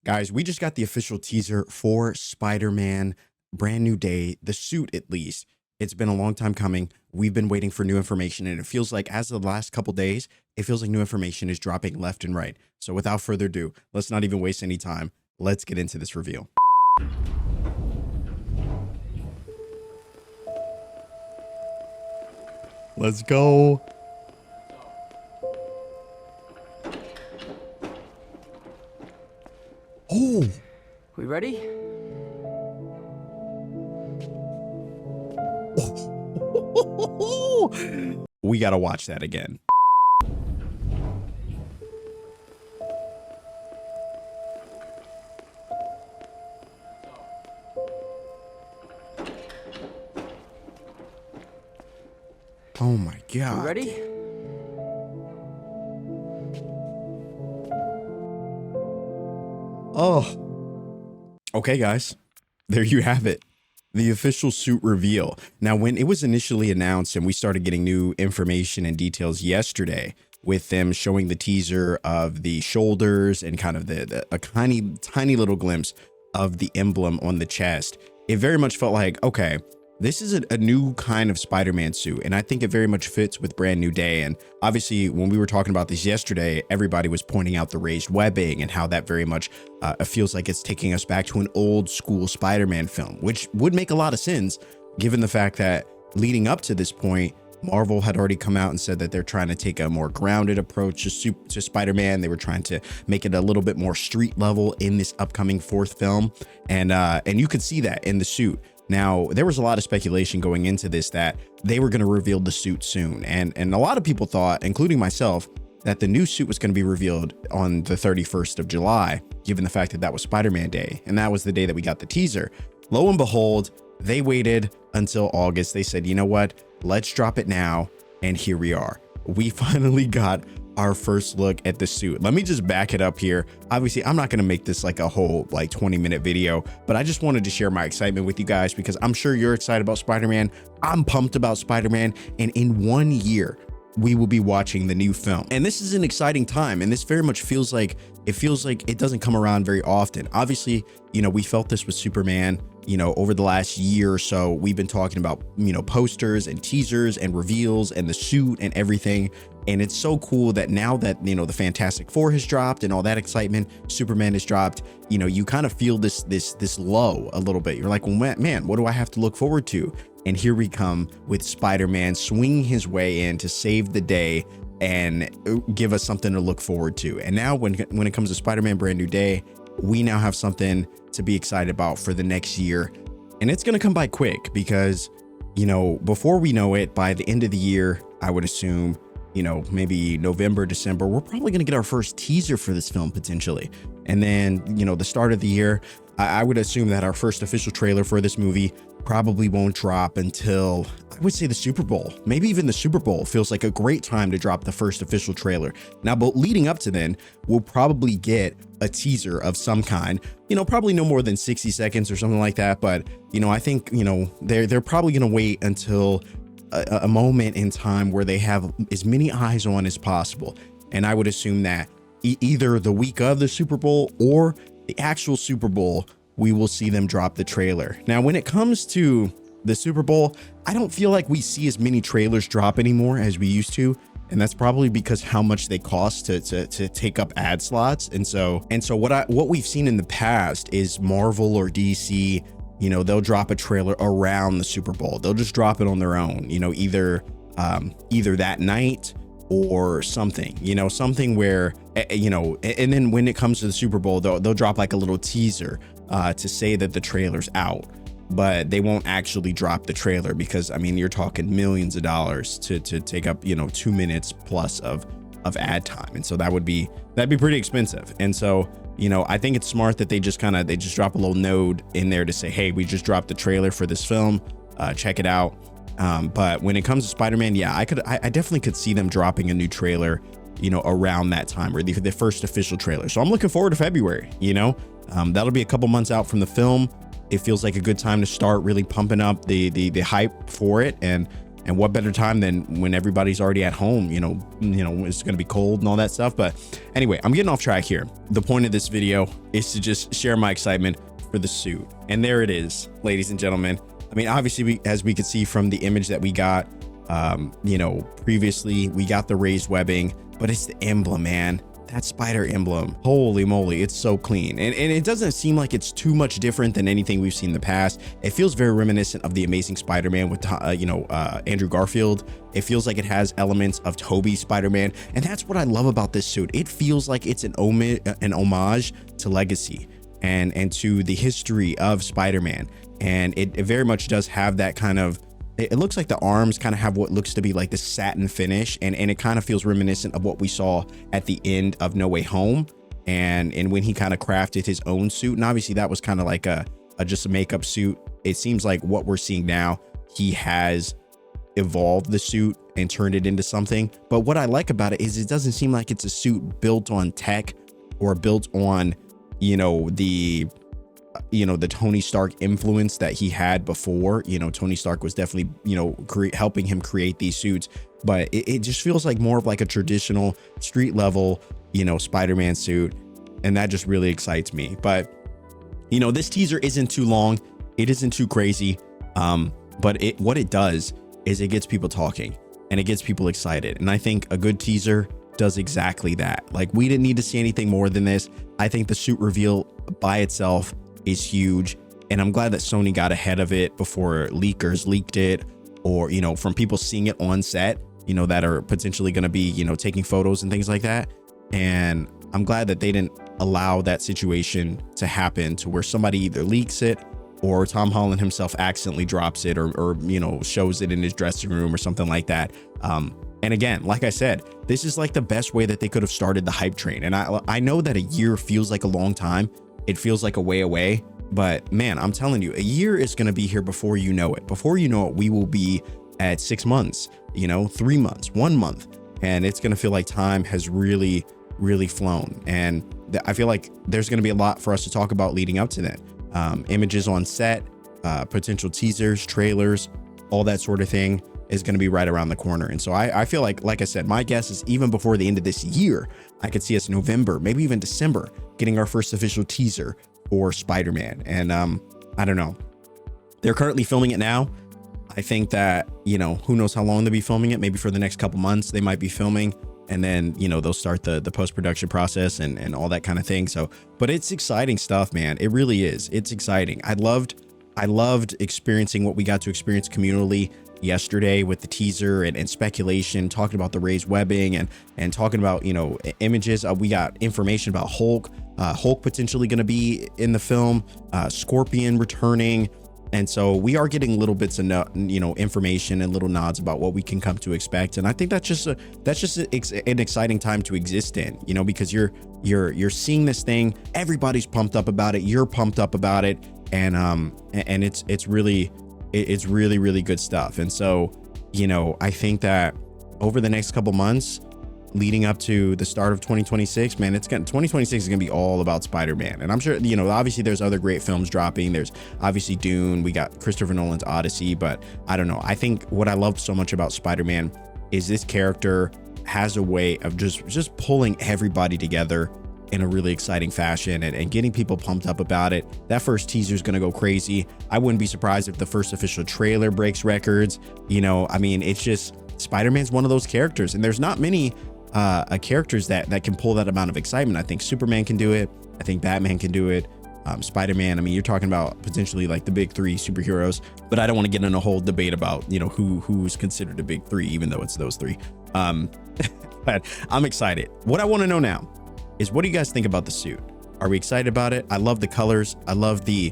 Guys, we just got the official teaser for Spider-Man Brand New Day, the suit at least. It's been a long time coming. We've been waiting for new information, and it feels like as of the last couple days, it feels like new information is dropping left and right. So without further ado, let's not even waste any time. Let's get into this reveal. Let's go. Oh, We ready? we gotta watch that again. Oh my God. We ready? Oh. Okay, guys. There you have it. The official suit reveal. Now, when it was initially announced and we started getting new information and details yesterday with them showing the teaser of the shoulders and kind of a tiny little glimpse of the emblem on the chest, it very much felt like, okay, this is a new kind of Spider-Man suit, and I think it very much fits with Brand New Day. And obviously, when we were talking about this yesterday, everybody was pointing out the raised webbing and how that very much feels like it's taking us back to an old school Spider-Man film, which would make a lot of sense given the fact that leading up to this point, Marvel had already come out and said that they're trying to take a more grounded approach to Spider-Man. They were trying to make it a little bit more street level in this upcoming fourth film, and you could see that in the suit. Now, there was a lot of speculation going into this that they were going to reveal the suit soon. And a lot of people thought, including myself, that the new suit was going to be revealed on the 31st of July, given the fact that that was Spider-Man Day. And that was the day that we got the teaser. Lo and behold, they waited until August. They said, you know what? Let's drop it now. And here we are. We finally got our first look at the suit. Let me just back it up here. Obviously, I'm not going to make this like a whole 20-minute video, but I just wanted to share my excitement with you guys because I'm sure you're excited about Spider-Man. I'm pumped about Spider-Man. And in 1 year, we will be watching the new film. And this is an exciting time. And this very much feels like it doesn't come around very often. Obviously, we felt this with Superman. Over the last year or so, we've been talking about, posters and teasers and reveals and the suit and everything. And it's so cool that now that, the Fantastic Four has dropped and all that excitement, Superman has dropped, you kind of feel this lull a little bit. You're like, well, man, what do I have to look forward to? And here we come with Spider-Man swinging his way in to save the day and give us something to look forward to. And now when it comes to Spider-Man Brand New Day, we now have something to be excited about for the next year. And it's going to come by quick because, before we know it, by the end of the year, I would assume, maybe November, December, we're probably going to get our first teaser for this film potentially. And then, the start of the year, I would assume that our first official trailer for this movie probably won't drop until, I would say, the Super Bowl. Maybe even the Super Bowl feels like a great time to drop the first official trailer. Now, but leading up to then, we'll probably get a teaser of some kind, probably no more than 60 seconds or something like that. But, I think, they're probably going to wait until a moment in time where they have as many eyes on as possible. And I would assume that either the week of the Super Bowl or the actual Super Bowl, we will see them drop the trailer. Now, when it comes to the Super Bowl, I don't feel like we see as many trailers drop anymore as we used to. And that's probably because how much they cost to take up ad slots. And so what we've seen in the past is Marvel or DC, they'll drop a trailer around the Super Bowl. They'll just drop it on their own, either that night or something, something where, and then when it comes to the Super Bowl, they'll drop like a little teaser to say that the trailer's out, but they won't actually drop the trailer because, you're talking millions of dollars to take up, 2 minutes plus of ad time. And so that'd be pretty expensive. And so, I think it's smart that they just drop a little node in there to say, hey, we just dropped the trailer for this film. Check it out. But when it comes to Spider-Man, yeah, I definitely could see them dropping a new trailer, around that time, or the first official trailer. So I'm looking forward to February, that'll be a couple months out from the film. It feels like a good time to start really pumping up the hype for it. And And what better time than when everybody's already at home, it's going to be cold and all that stuff. But anyway, I'm getting off track here. The point of this video is to just share my excitement for the suit. And there it is, ladies and gentlemen. I mean, obviously, as we could see from the image that we got, previously, we got the raised webbing, but it's the emblem, man. That spider emblem, holy moly, it's so clean. And it doesn't seem like it's too much different than anything we've seen in the past. It feels very reminiscent of the Amazing Spider-Man with, Andrew Garfield. It feels like it has elements of Tobey's Spider-Man. And that's what I love about this suit. It feels like it's an homage to Legacy and to the history of Spider-Man. And it very much does have that kind of, it looks like the arms kind of have what looks to be like the satin finish, and it kind of feels reminiscent of what we saw at the end of No Way Home, and when he kind of crafted his own suit. And obviously that was kind of like just a makeup suit. It seems like what we're seeing now, he has evolved the suit and turned it into something. But what I like about it is it doesn't seem like it's a suit built on tech or built on the Tony Stark influence that he had before. Tony Stark was definitely, helping him create these suits, but it just feels like more of like a traditional street level, Spider-Man suit. And that just really excites me. But, this teaser isn't too long. It isn't too crazy. But what it does is it gets people talking and it gets people excited. And I think a good teaser does exactly that. Like, we didn't need to see anything more than this. I think the suit reveal by itself is huge, and I'm glad that Sony got ahead of it before leakers leaked it, or from people seeing it on set, that are potentially going to be taking photos and things like that. And I'm glad that they didn't allow that situation to happen to where somebody either leaks it or Tom Holland himself accidentally drops it or shows it in his dressing room or something like that. And again, like I said, this is like the best way that they could have started the hype train. And I know that a year feels like a long time. It feels like a way away, but man, I'm telling you, a year is going to be here before you know it. Before you know it, we will be at 6 months, 3 months, 1 month, and it's going to feel like time has really, really flown. And I feel like there's going to be a lot for us to talk about leading up to that. Images on set, potential teasers, trailers, all that sort of thing is going to be right around the corner. And so I feel like I said, my guess is even before the end of this year, I could see us November, maybe even December, getting our first official teaser for Spider-Man. And I don't know. They're currently filming it now. I think that, who knows how long they'll be filming it. Maybe for the next couple months, they might be filming. And then, they'll start the post-production process and all that kind of thing. So, but it's exciting stuff, man. It really is. It's exciting. I loved experiencing what we got to experience communally yesterday with the teaser and speculation, talking about the raised webbing and talking about, images. We got information about Hulk potentially going to be in the film, Scorpion returning. And so we are getting little bits of, information and little nods about what we can come to expect. And I think that's just an exciting time to exist in, because you're seeing this thing. Everybody's pumped up about it. You're pumped up about it. And it's really good stuff. And so, I think that over the next couple months leading up to the start of 2026, man, 2026 is going to be all about Spider-Man. And I'm sure, obviously there's other great films dropping. There's obviously Dune. We got Christopher Nolan's Odyssey, but I don't know. I think what I love so much about Spider-Man is this character has a way of just pulling everybody together in a really exciting fashion and getting people pumped up about it. That first teaser is going to go crazy. I wouldn't be surprised if the first official trailer breaks records. It's just, Spider-Man's one of those characters, and there's not many characters that can pull that amount of excitement. I think Superman can do it. I think Batman can do it. Spider-Man, you're talking about potentially like the big three superheroes, but I don't want to get in a whole debate about, who's considered a big three, even though it's those three. But I'm excited. What I want to know now is, what do you guys think about the suit? Are we excited about it? I love the colors. I love the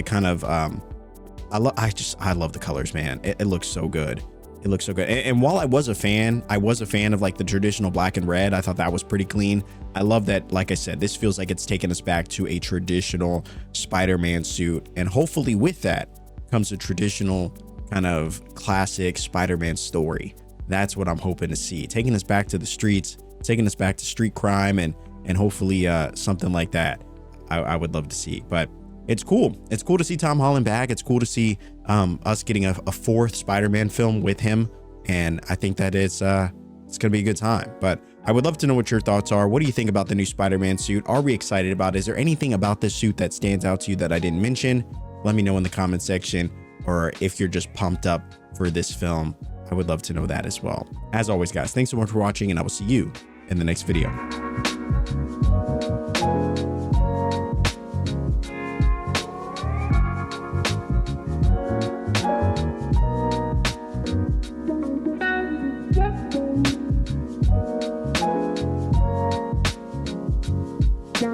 kind of, I love the colors, man. It looks so good. It looks so good. And while I was a fan of like the traditional black and red. I thought that was pretty clean. I love that, like I said, this feels like it's taken us back to a traditional Spider-Man suit. And hopefully with that comes a traditional kind of classic Spider-Man story. That's what I'm hoping to see. Taking us back to the streets, taking us back to street crime and hopefully something like that. I would love to see. But it's cool. It's cool to see Tom Holland back. It's cool to see us getting a fourth Spider-Man film with him. And I think that it's gonna be a good time. But I would love to know what your thoughts are. What do you think about the new Spider-Man suit? Are we excited about it? Is there anything about this suit that stands out to you that I didn't mention? Let me know in the comment section, or if you're just pumped up for this film, I would love to know that as well. As always, guys, thanks so much for watching, and I will see you in the next video.